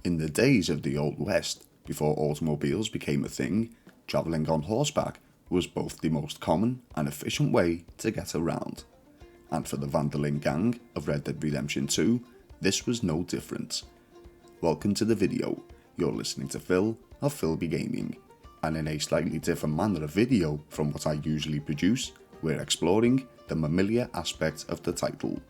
In the days of the Old West, before automobiles became a thing, travelling on horseback was both the most common and efficient way to get around. And for the Van der Linde gang of Red Dead Redemption 2, this was no different. Welcome to the video. You're listening to Phil of Filbee Gaming, and in a slightly different manner of video from what I usually produce, we're exploring the familiar aspect of the title.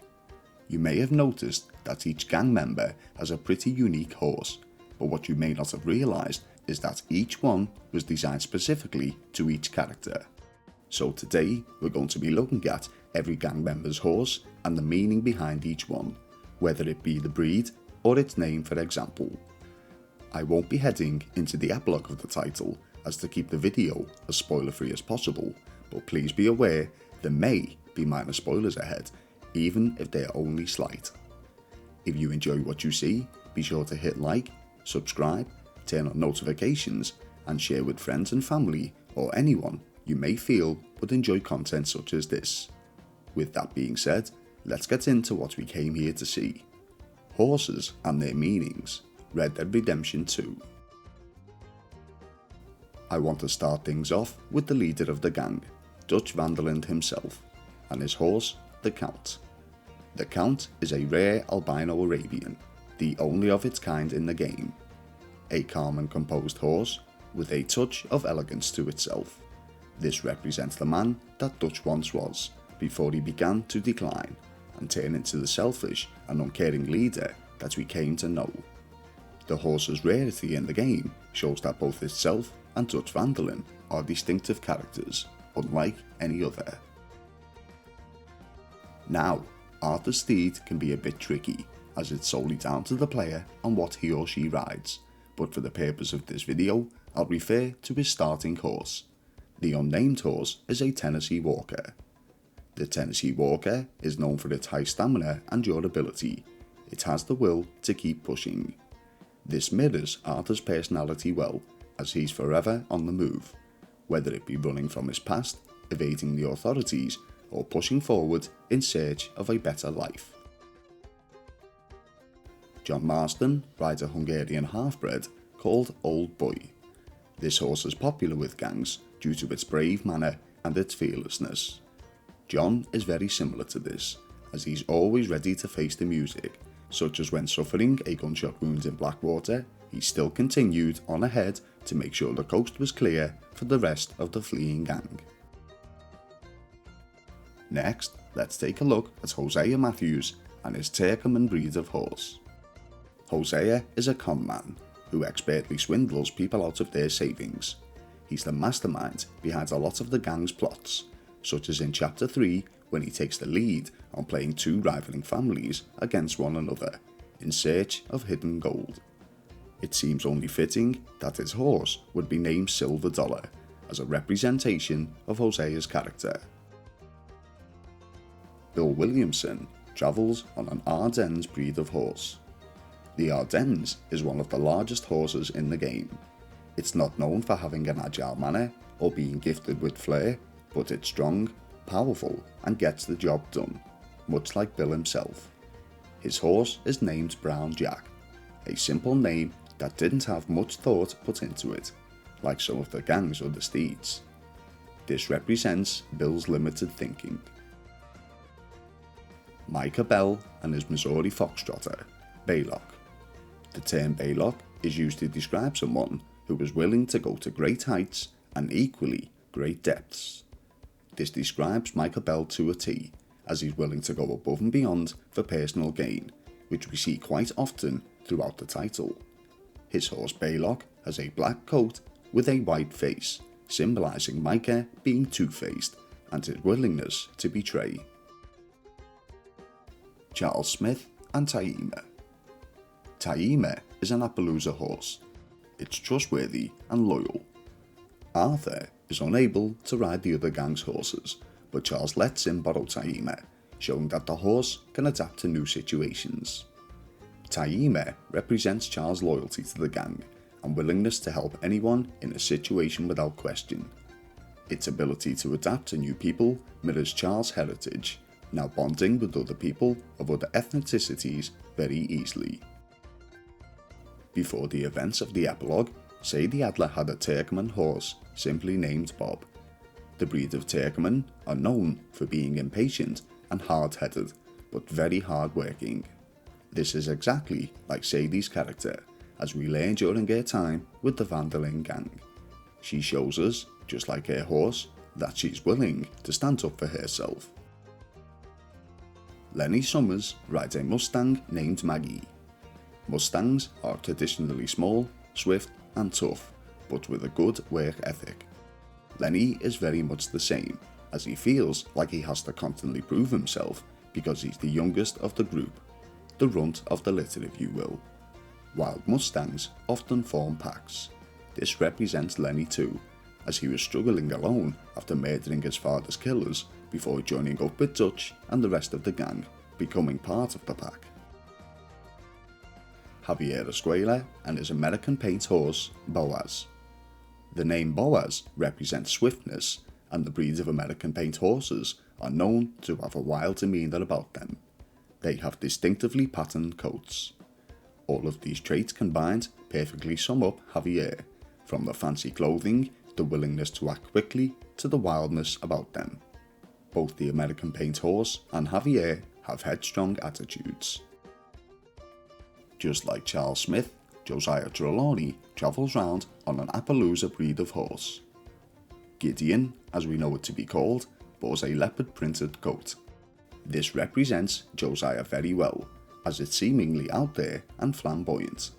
You may have noticed that each gang member has a pretty unique horse, but what you may not have realised is that each one was designed specifically to each character. So today we're going to be looking at every gang member's horse and the meaning behind each one, whether it be the breed or its name, for example. I won't be heading into the epilogue of the title as to keep the video as spoiler free as possible, but please be aware there may be minor spoilers ahead, even if they are only slight. If you enjoy what you see, be sure to hit like, subscribe, turn on notifications and share with friends and family or anyone you may feel would enjoy content such as this. With that being said, let's get into what we came here to see. Horses and their meanings. Red Dead Redemption 2. I want to start things off with the leader of the gang, Dutch van der Linde himself, and his horse, the Count. The Count is a rare albino Arabian, the only of its kind in the game. A calm and composed horse with a touch of elegance to itself. This represents the man that Dutch once was, before he began to decline and turn into the selfish and uncaring leader that we came to know. The horse's rarity in the game shows that both itself and Dutch van der Linde are distinctive characters, unlike any other. Now, Arthur's steed can be a bit tricky, as it's solely down to the player on what he or she rides, but for the purpose of this video, I'll refer to his starting horse. The unnamed horse is a Tennessee Walker. The Tennessee Walker is known for its high stamina and durability. It has the will to keep pushing. This mirrors Arthur's personality well, as he's forever on the move, whether it be running from his past, evading the authorities, or pushing forward in search of a better life. John Marston rides a Hungarian half-bred called Old Boy. This horse is popular with gangs due to its brave manner and its fearlessness. John is very similar to this, as he's always ready to face the music, such as when suffering a gunshot wound in Blackwater, he still continued on ahead to make sure the coast was clear for the rest of the fleeing gang. Next, let's take a look at Hosea Matthews and his Turkoman breed of horse. Hosea is a con man who expertly swindles people out of their savings. He's the mastermind behind a lot of the gang's plots, such as in Chapter 3 when he takes the lead on playing two rivaling families against one another in search of hidden gold. It seems only fitting that his horse would be named Silver Dollar as a representation of Hosea's character. Bill Williamson travels on an Ardennes breed of horse. The Ardennes is one of the largest horses in the game. It's not known for having an agile manner or being gifted with flair, but it's strong, powerful and gets the job done, much like Bill himself. His horse is named Brown Jack, a simple name that didn't have much thought put into it, like some of the gang's other steeds. This represents Bill's limited thinking. MICAH Bell and his Missouri Foxtrotter, BAYLOCK. The term BAYLOCK is used to describe someone who is willing to go to great heights and equally great depths. This describes MICAH Bell to a T, as he's willing to go above and beyond for personal gain, which we see quite often throughout the title. His horse BAYLOCK has a black coat with a white face, symbolising MICAH being two-faced and his willingness to betray. Charles Smith and TAIMA. TAIMA is an Appaloosa horse. It's trustworthy and loyal. Arthur is unable to ride the other gang's horses, but Charles lets him borrow TAIMA, showing that the horse can adapt to new situations. TAIMA represents Charles' loyalty to the gang and willingness to help anyone in a situation without question. Its ability to adapt to new people mirrors Charles' heritage, now bonding with other people of other ethnicities very easily. Before the events of the epilogue, Sadie Adler had a Turkmen horse simply named Bob. The breed of Turkmen are known for being impatient and hard-headed, but very hard-working. This is exactly like Sadie's character, as we learn during her time with the Van der Linde gang. She shows us, just like her horse, that she's willing to stand up for herself. Lenny Summers rides a Mustang named Maggie. Mustangs are traditionally small, swift and tough, but with a good work ethic. Lenny is very much the same, as he feels like he has to constantly prove himself because he's the youngest of the group, the runt of the litter if you will. Wild Mustangs often form packs. This represents Lenny too, as he was struggling alone after murdering his father's killers before joining up with Dutch and the rest of the gang, becoming part of the pack. Javier Esquella and his American paint horse, BOAZ. The name BOAZ represents swiftness, and the breeds of American paint horses are known to have a wild demeanour about them. They have distinctively patterned coats. All of these traits combined perfectly sum up Javier, from the fancy clothing, the willingness to act quickly, to the wildness about them. Both the American paint horse and Javier have headstrong attitudes. Just like Charles Smith, Josiah TREWLANY travels round on an Appaloosa breed of horse. Gideon, as we know it to be called, bores a leopard printed coat. This represents Josiah very well, as it's seemingly out there and flamboyant.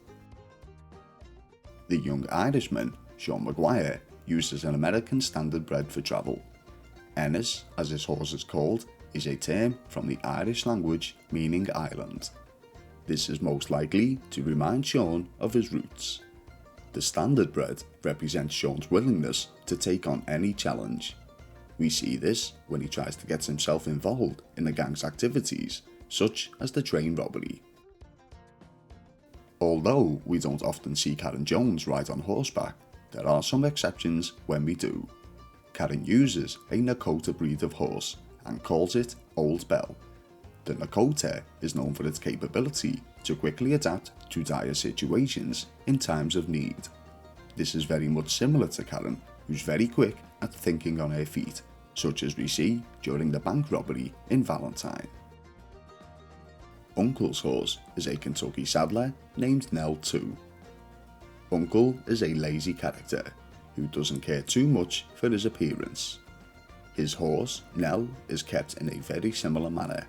The young Irishman, Sean MAGGIRE, uses an American standard bred for travel. ENNIS, as his horse is called, is a term from the Irish language meaning island. This is most likely to remind Sean of his roots. The standard bred represents Sean's willingness to take on any challenge. We see this when he tries to get himself involved in the gang's activities, such as the train robbery. Although we don't often see Karen Jones ride on horseback, there are some exceptions when we do. Karen uses a Nakota breed of horse and calls it Old Belle. The Nakota is known for its capability to quickly adapt to dire situations in times of need. This is very much similar to Karen, who's very quick at thinking on her feet, such as we see during the bank robbery in Valentine. Uncle's horse is a Kentucky saddler named Nell too. Uncle is a lazy character who doesn't care too much for his appearance. His horse, Nell, is kept in a very similar manner.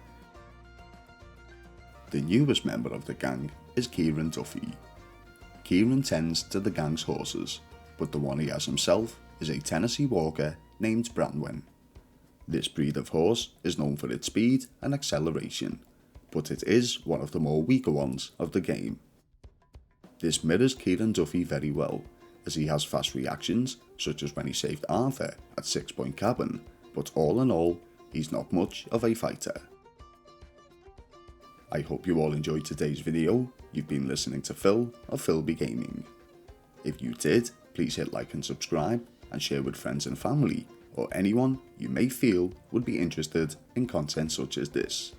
The newest member of the gang is KEIRAN DUFFY. KEIRAN tends to the gang's horses, but the one he has himself is a Tennessee walker named BRANWEN. This breed of horse is known for its speed and acceleration, but it is one of the more weaker ones of the game. This mirrors KEIRAN DUFFY very well, as he has fast reactions, such as when he saved Arthur at 6 Point Cabin, but all in all, he's not much of a fighter. I hope you all enjoyed today's video. You've been listening to Phil of Filbee Gaming. If you did, please hit like and subscribe and share with friends and family or anyone you may feel would be interested in content such as this.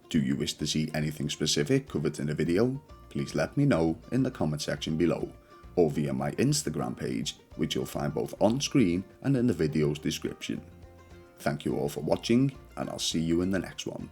Do you wish to see anything specific covered in a video? Please let me know in the comment section below or via my Instagram page, which you'll find both on screen and in the video's description. Thank you all for watching, and I'll see you in the next one.